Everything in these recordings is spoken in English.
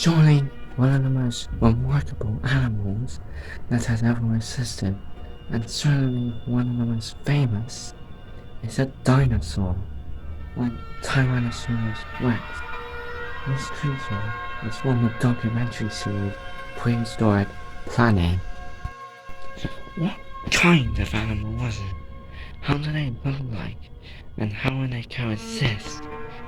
Surely one of the most remarkable animals that has ever existed, and certainly one of the most famous, is a dinosaur, like Tyrannosaurus rex. This creature is from the documentary series Prehistoric Planet. What kind of animal was it? How do they look like? And how will they coexist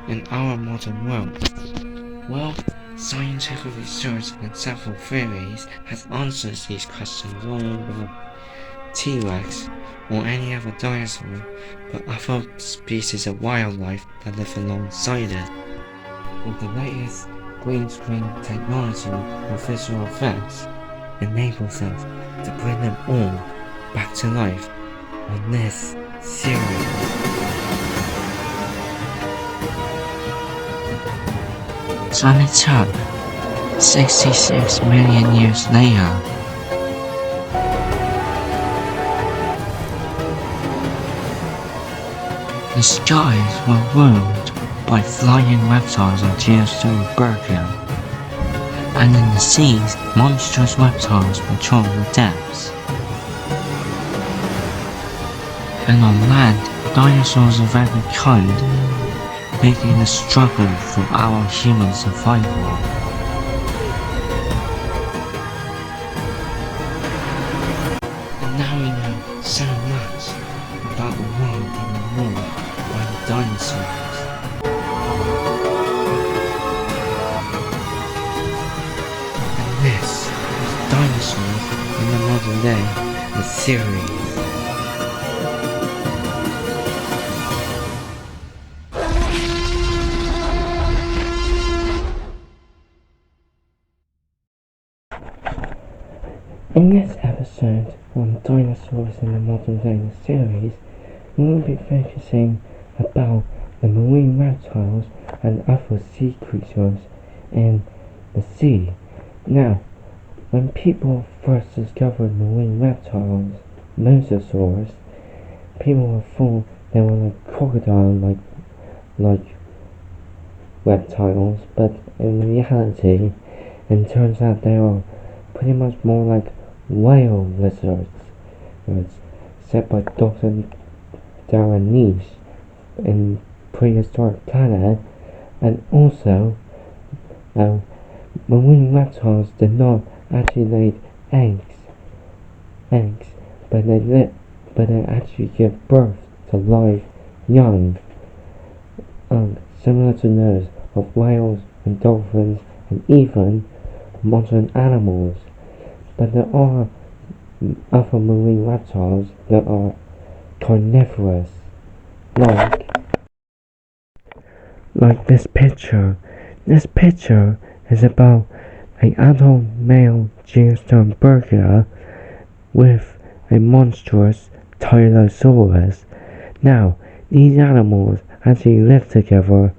in our modern world? Well, scientific research and several theories has answered these questions all over T-Rex or any other dinosaur, but other species of wildlife that live alongside it. With the latest green screen technology or visual effects, enables us to bring them all back to life on this series. So let's hope 66 million years later, the skies were ruled by flying reptiles of Geosternbergia, and in the seas, monstrous reptiles patrol the depths. And on land, dinosaurs of every kind, making a struggle for our human survival. And now we know so much about the world being ruled by the dinosaurs. And this is Dinosaurs in the Modern Day, the series. In this episode on Dinosaurs in the Modern Day series, we will be focusing about the marine reptiles and other sea creatures in the sea. Now, when people first discovered marine reptiles, mosasaurs, people thought they were like crocodile-like reptiles, but in reality, it turns out they are pretty much more like whale lizards, said by Dr. Darren in Prehistoric Planet, and also marine reptiles did not actually lay eggs, but they actually give birth to live young, similar to those of whales and dolphins and even modern animals. But there are other marine reptiles that are carnivorous, like this picture. This picture is about an adult male Geosternbergia with a monstrous Tylosaurus. Now, these animals actually lived together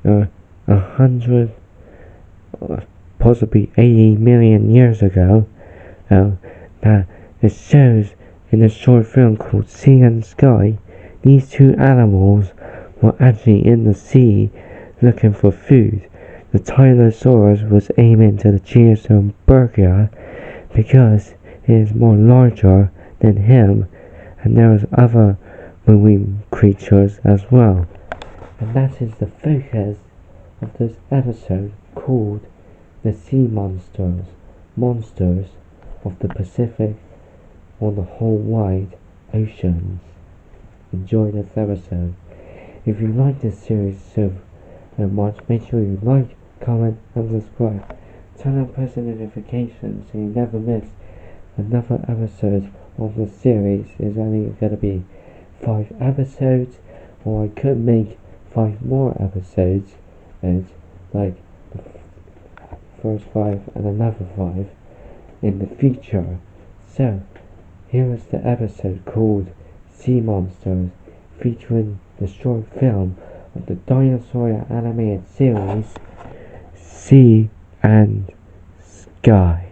100, possibly 80 million years ago. That it shows in a short film called Sea and Sky. These two animals were actually in the sea looking for food. The Tylosaurus was aiming to the Geosternbergia because it is more larger than him, and there was other marine creatures as well. And that is the focus of this episode called the sea monsters of the Pacific or the whole wide oceans. Enjoy this episode. If you like this series so much, make sure you like, comment and subscribe. Turn on post notifications so you never miss another episode of the series. It's only going to be 5 episodes, or I could make 5 more episodes, like the first 5 and another 5 in the future. So, here is the episode called Sea Monsters, featuring the short film of the Dinosauria animated series, Sea and Sky.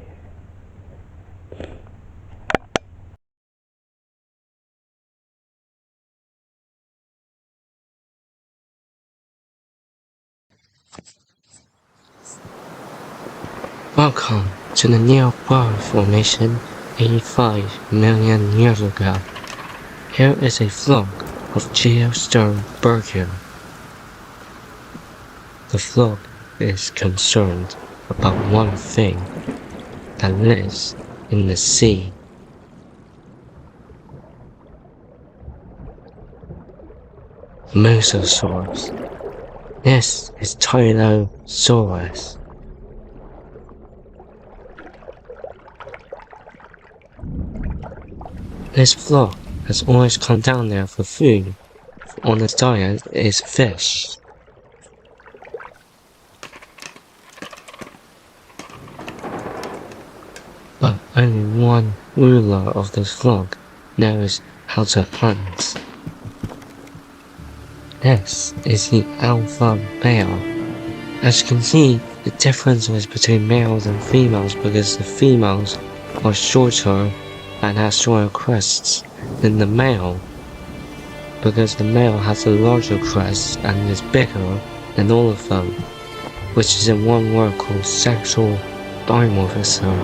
Welcome to the New World Formation 85 million years ago. Here is a flock of Geosternbergia. The flock is concerned about one thing that lives in the sea. Mosasaurs. This is Tylosaurus. This flock has always come down there for food. On its diet is fish. But only one ruler of this flock knows how to hunt. This is the alpha male. As you can see, the differences between males and females because the females are shorter and has shorter crests than the male, because the male has a larger crest and is bigger than all of them, which is in one word called sexual dimorphism.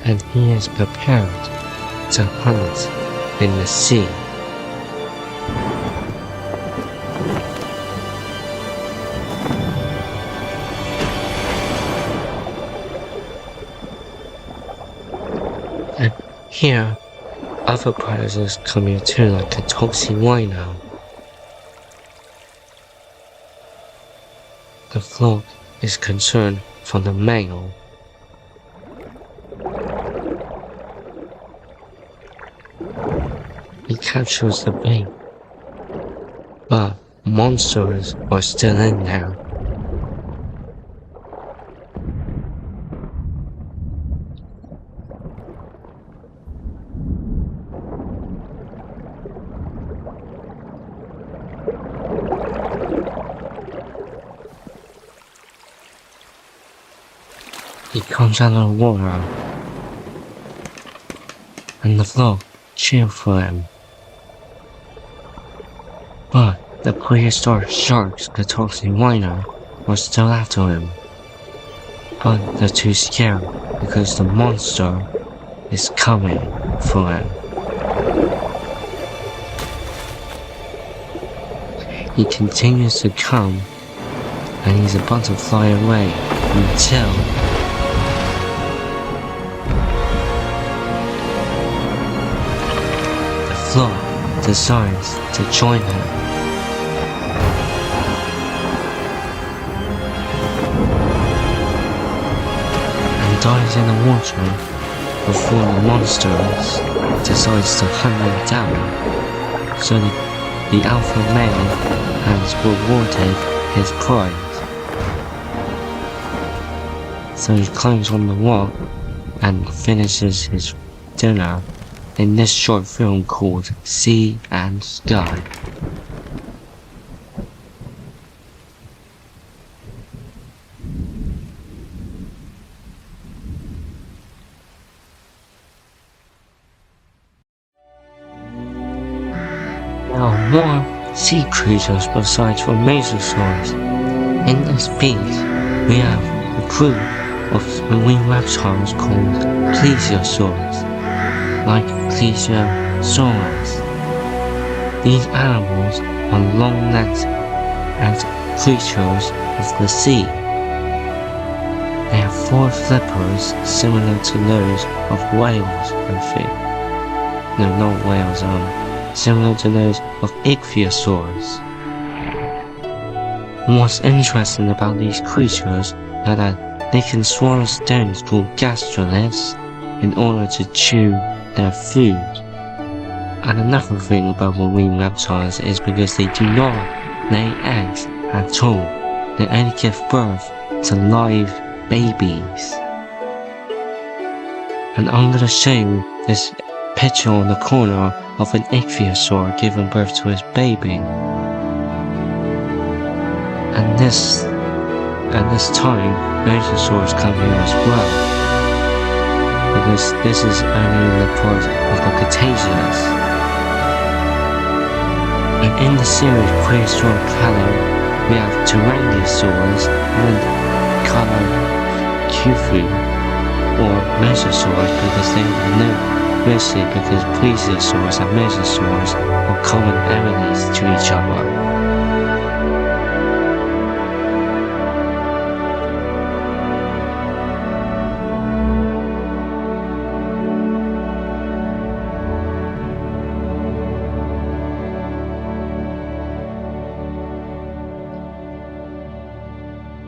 And he is prepared to hunt in the sea. And here, other predators come here too, like Cretoxyrhina. The flock is concerned for the male. He captures the bait, but monsters are still in there. He comes out of the water, and the flock cheer for him. But the prehistoric sharks, Cretoxyrhina, are still after him. But they're too scared because the monster is coming for him. He continues to come, and he's about to fly away until the flock decides to join him. And dives in the water before the monsters decides to hunt them down. So the alpha male has rewarded his prize. So he climbs on the rock and finishes his dinner in this short film called Sea and Sky. There are more sea creatures besides for Mosasaurs. In this beast, we have a group of marine reptiles called plesiosaurs, like Plesiosaurus. These animals are long-legged and creatures of the sea. They have 4 flippers similar to those of whales, I think. No, not whales, similar to those of ichthyosaurs. What's interesting about these creatures is that they can swallow stones called gastroliths in order to chew their food. And another thing about marine reptiles is because they do not lay eggs at all. They only give birth to live babies. And I'm going to show you this picture on the corner of an ichthyosaur giving birth to his baby. And this time, Mosasaurs come here as well, because this is only the part of the Cretaceous. And in the series Prehistoric Canon, We have Tyrannosaurs and Callicuthri, or Mosasaurs, because they know mostly because Plesiosaurs and Mosasaurs are common enemies to each other.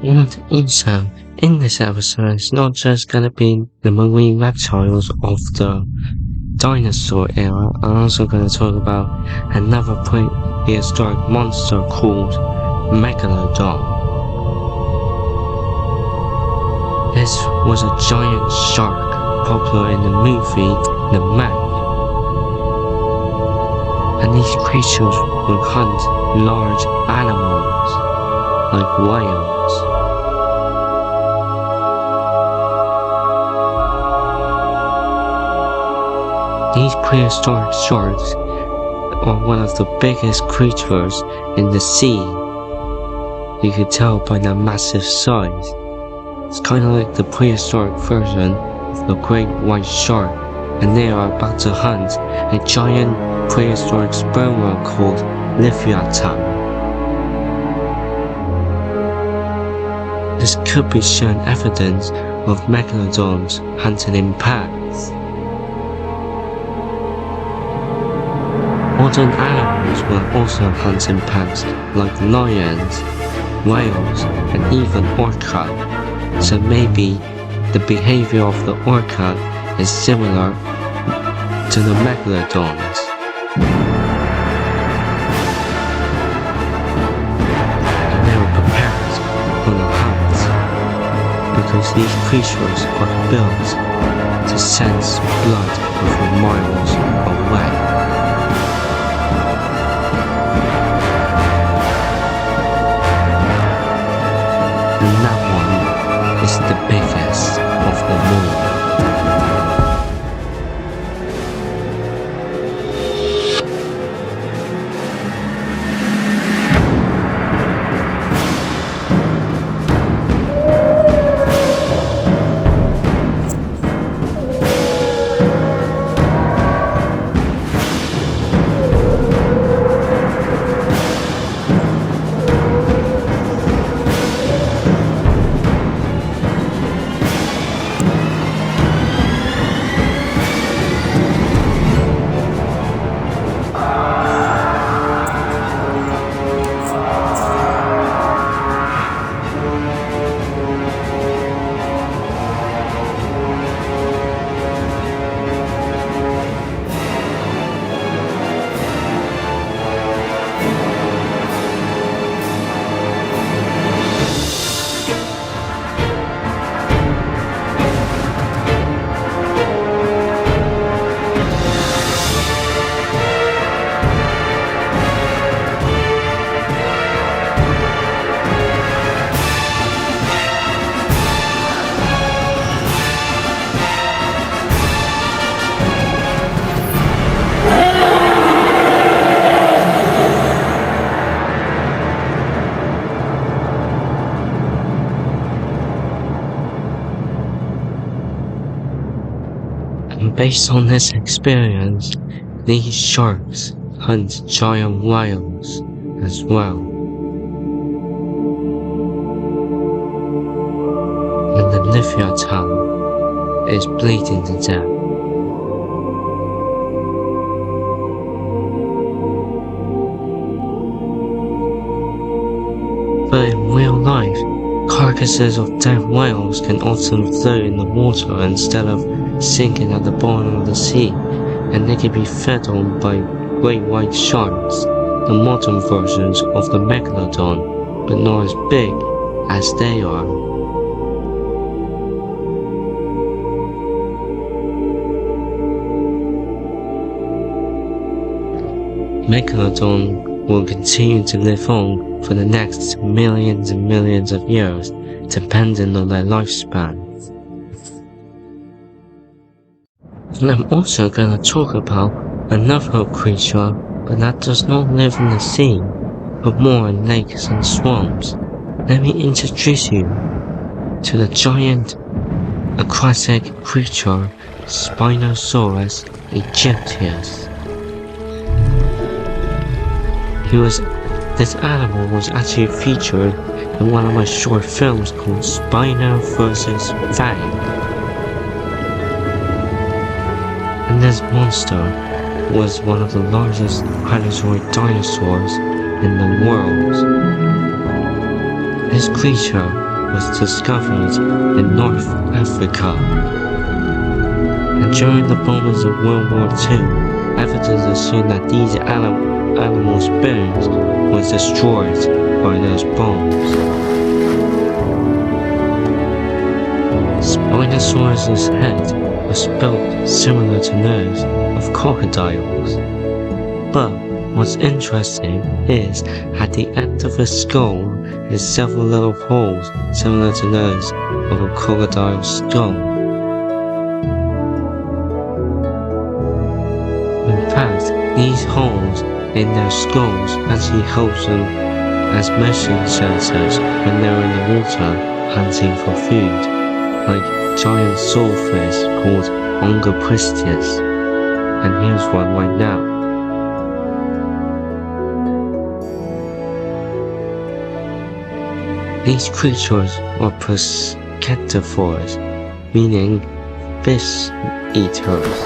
And also, in this episode, it's not just going to be the marine reptiles of the dinosaur era. I'm also going to talk about another prehistoric monster called Megalodon. This was a giant shark popular in the movie The Meg. And these creatures would hunt large animals like whales. These prehistoric sharks are one of the biggest creatures in the sea. You can tell by their massive size. It's kind of like the prehistoric version of the great white shark, and they are about to hunt a giant prehistoric sperm whale called Leviathan. This could be shown evidence of megalodons hunting in packs. Modern animals will also hunt in packs like lions, whales, and even orca. So maybe the behavior of the orca is similar to the megalodons. And they were prepared for the hunt because these creatures are built to sense blood from miles away. And that one is the biggest of them all. And based on this experience, these sharks hunt giant whales as well. And the Leviathan is bleeding to death. But in real life, carcasses of dead whales can often float in the water instead of sinking at the bottom of the sea, and they can be fed on by great white sharks, the modern versions of the Megalodon, but not as big as they are. Megalodon will continue to live on for the next millions and millions of years, depending on their lifespan. And I'm also going to talk about another creature, but that does not live in the sea, but more in lakes and swamps. Let me introduce you to the giant aquatic creature Spinosaurus aegyptius. This animal was actually featured in one of my short films called Spino vs. Fang. And this monster was one of the largest prehistoric dinosaurs in the world. This creature was discovered in North Africa. And during the bombings of World War II, evidence assumed that these animals' bones was destroyed by those bombs. Spinosaurus' head was built similar to those of crocodiles. But what's interesting is at the end of the skull is several little holes similar to those of a crocodile's skull. In fact, these holes in their skulls actually helps them as motion sensors when they're in the water hunting for food, like giant swordfish called Ongopistis, and here's one right now. These creatures are pescativores, meaning fish eaters.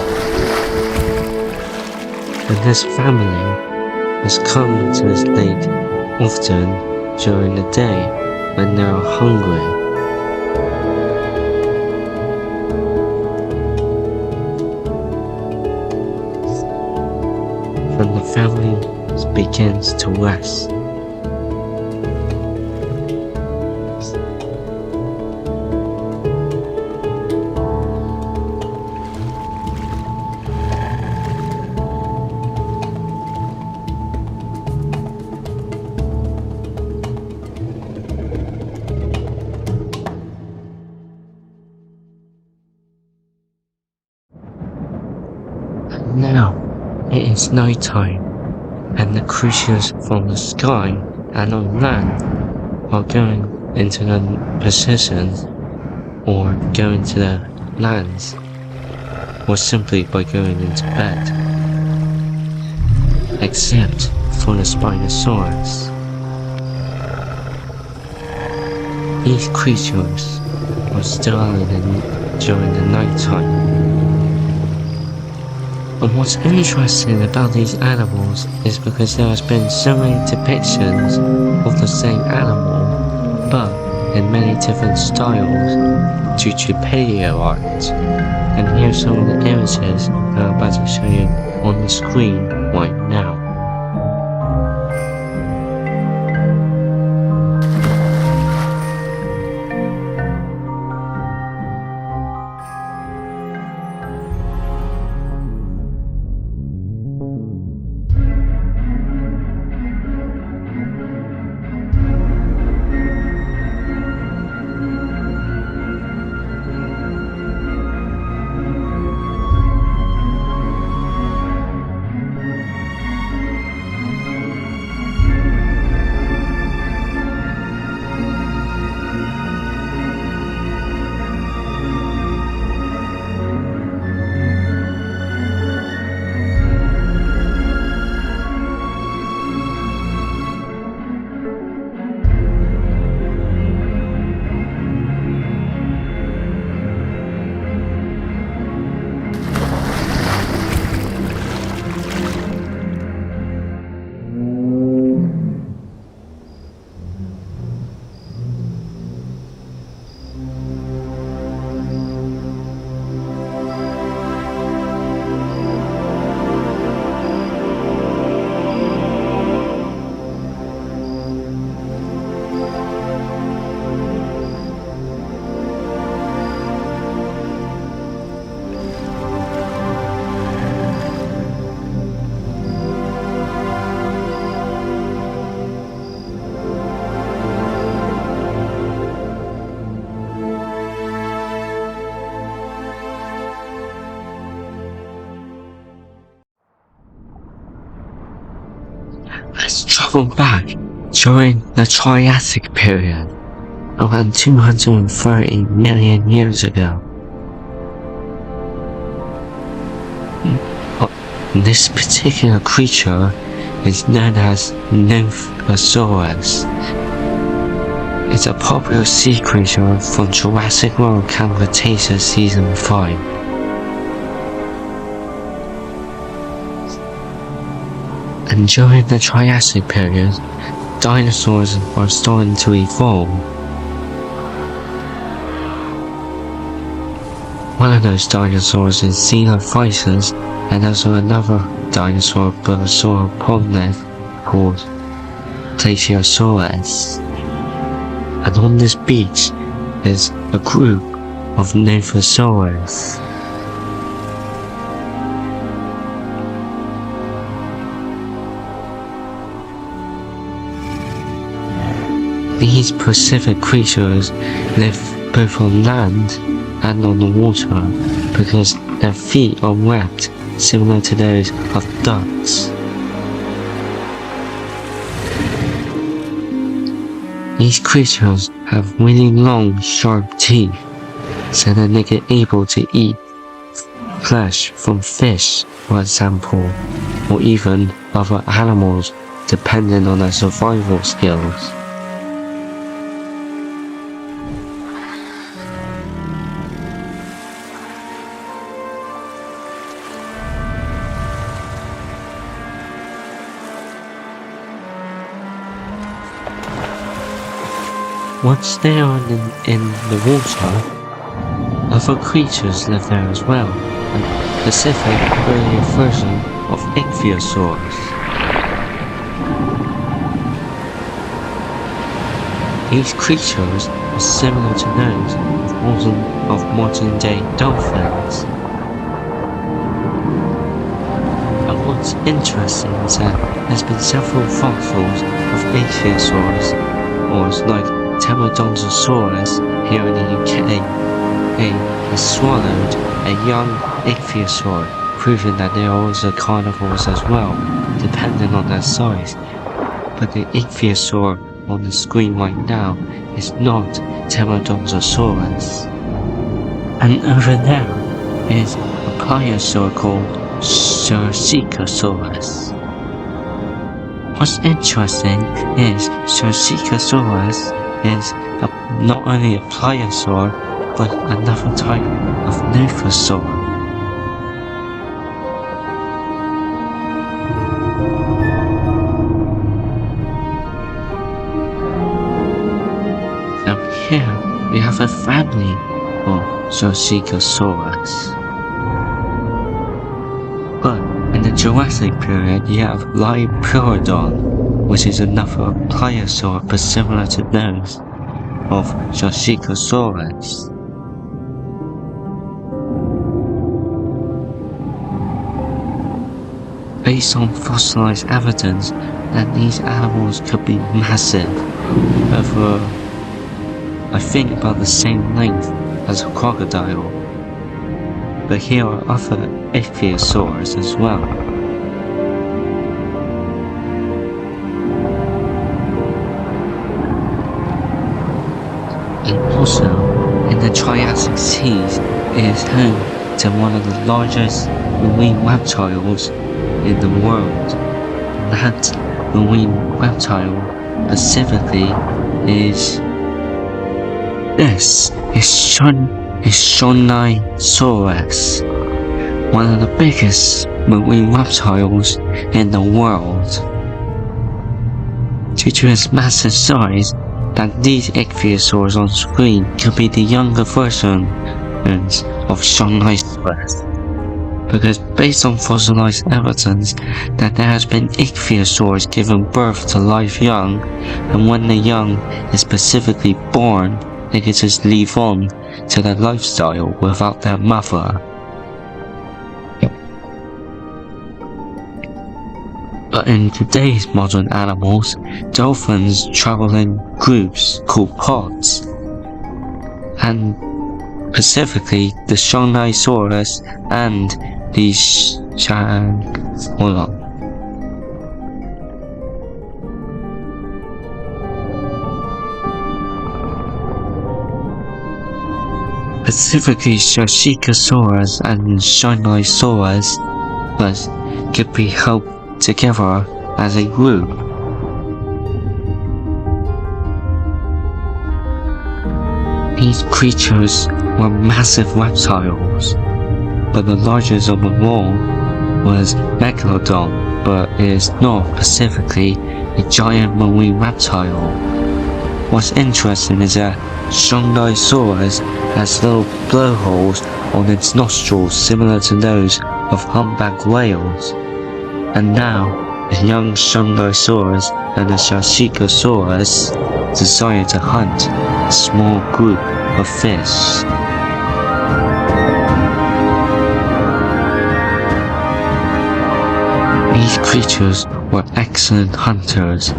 And this family has come to this lake often during the day when they are hungry. When the family begins to rest. Now it is night time, and the creatures from the sky and on land are going into the positions or going to the lands, or simply by going into bed. Except for the Spinosaurus. These creatures are still out during the night time. And what's interesting about these animals is because there has been so many depictions of the same animal, but in many different styles due to paleo art. And here's some of the images that I'm about to show you on the screen right now. Let's travel back During the Triassic period, around 230 million years ago, this particular creature is known as Mosasaurus. It's a popular sea creature from Jurassic World Cretaceous Season 5. And during the Triassic period, dinosaurs were starting to evolve. One of those dinosaurs is Dinosauria, and also another dinosaur pterosaur called Plesiosaurus. And on this beach is a group of Dinosaurs. These Pacific creatures live both on land and on the water because their feet are webbed similar to those of ducks. These creatures have really long, sharp teeth, so that they are able to eat flesh from fish, for example, or even other animals, depending on their survival skills. Once they are in the water, other creatures live there as well, a Pacific earlier version of Ichthyosaurs. These creatures are similar to those of modern-day dolphins. And what's interesting is that there's been several fossils of Ichthyosaurs, or like Pteranodon here in the UK, has swallowed a young ichthyosaur, proving that they are also carnivores as well, depending on their size. But the ichthyosaur on the screen right now is not Pteranodon. And over there is a plesiosaur called Plesiosaurus. What's interesting is Plesiosaurus is not only a plesiosaur, but another type of Dinosaur. Now here we have a family of Plesiosaurus. But in the Jurassic period you have Pteranodon, which is another plesiosaur but similar to those of Plesiosaurus. Based on fossilized evidence that these animals could be massive, over I think about the same length as a crocodile. But here are other ichthyosaurs as well. And also, in the Triassic seas, it is home to one of the largest marine reptiles in the world. That marine reptile specifically is Dinosaurs, one of the biggest marine reptiles in the world. Due to its massive size, that these ichthyosaurs on screen could be the younger versions of Dinosaurs. Because based on fossilized evidence that there has been ichthyosaurs giving birth to live young, and when the young is specifically born, they can just leave on to their lifestyle without their mother. But in today's modern animals, dolphins travel in groups called pods, and specifically the Dinosaurus and the specifically Triassic and Dinosaurs, but could be held together as a group. These creatures were massive reptiles, but the largest of them all was Megalodon, but it is not specifically a giant marine reptile. What's interesting is that Dinosaurs has little blowholes on its nostrils similar to those of humpback whales, and now the young Dinosaurs and the Triassic decided to hunt a small group of fish. These creatures were excellent hunters,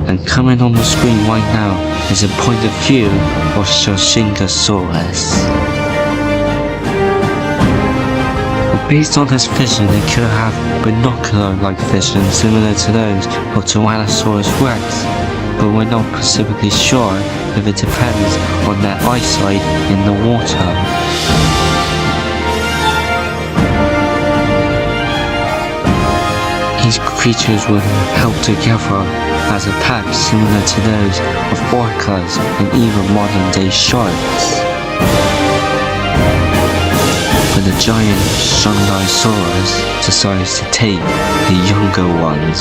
and coming on the screen right now is a point of view of Triassic. Based on his vision, they could have binocular-like vision similar to those of Tylosaurus rex, but we're not specifically sure if it depends on their eyesight in the water. These creatures were held together as a pack similar to those of orcas and even modern-day sharks. But the giant Dinosaurus decides to take the younger ones.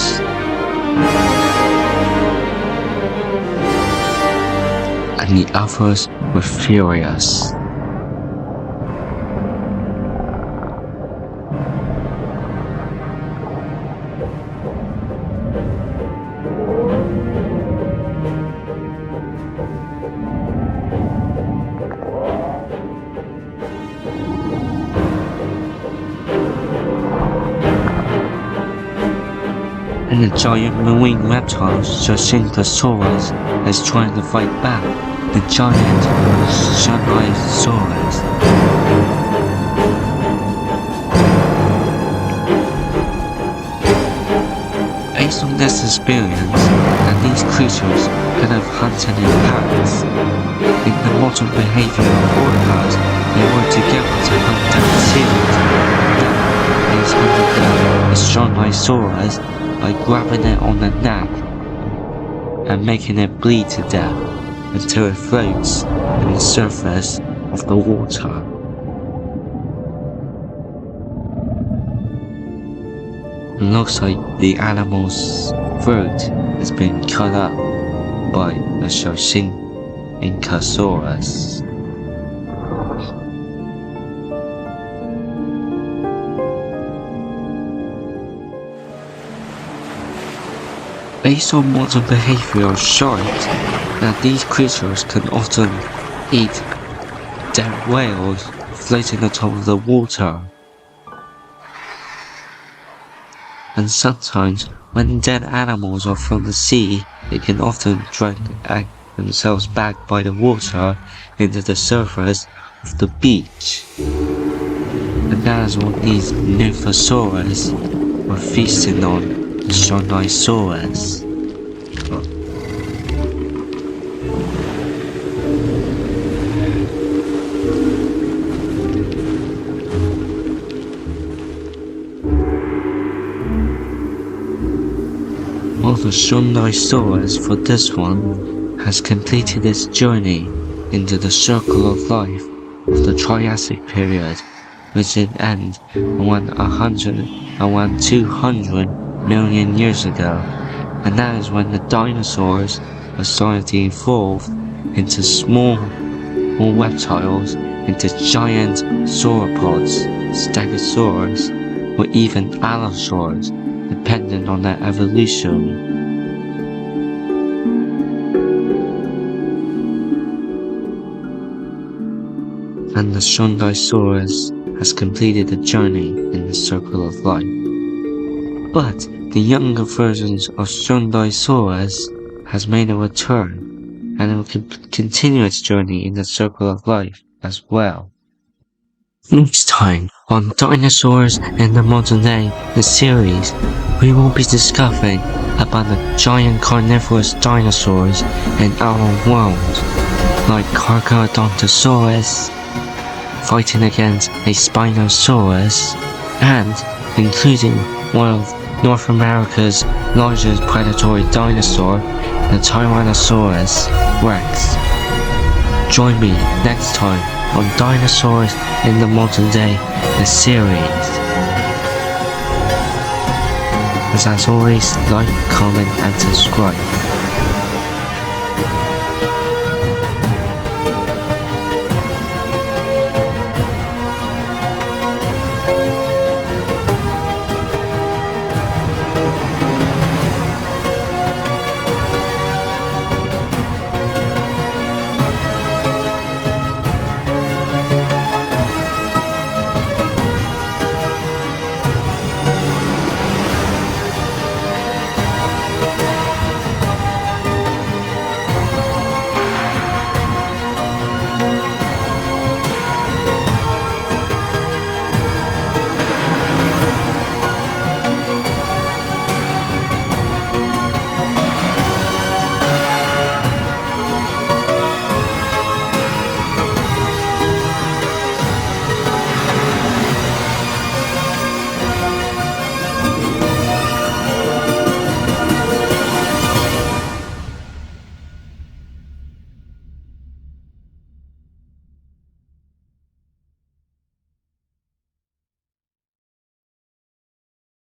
And the others were furious. And the giant marine reptile Triassic is trying to fight back the giant Dinosaurs. Based on this experience, that these creatures could have hunted in packs. In the modern behavior of orcas, they work together to hunt down seals. These hunted down the Dinosaurs by grabbing it on the neck and making it bleed to death until it floats on the surface of the water. It looks like the animal's throat has been cut up by the Triassic. Based on modern behavior of sharks, that these creatures can often eat dead whales floating atop of the water. And sometimes, when dead animals are from the sea, they can often drag themselves back by the water into the surface of the beach. And that is what these Mosasaurus were feasting on. Dinosaurs. Well, the Dinosaurs for this one has completed its journey into the circle of life of the Triassic period, which would end around 200 million years ago, and that is when the dinosaurs were starting to evolve into small reptiles, into giant sauropods, stegosaurs, or even allosaurs, depending on their evolution. And the Dinosaurus has completed the journey in the circle of life. But the younger versions of Dinosaurus has made a return, and it will continue its journey in the circle of life as well. Next time on Dinosaurs in the Modern Day, the series, we will be discovering about the giant carnivorous dinosaurs in our world. like Carcharodontosaurus, fighting against a Spinosaurus, and including one of North America's largest predatory dinosaur, the Tyrannosaurus Rex. Join me next time on Dinosaurs in the Modern Day, the series. As always, like, comment and subscribe.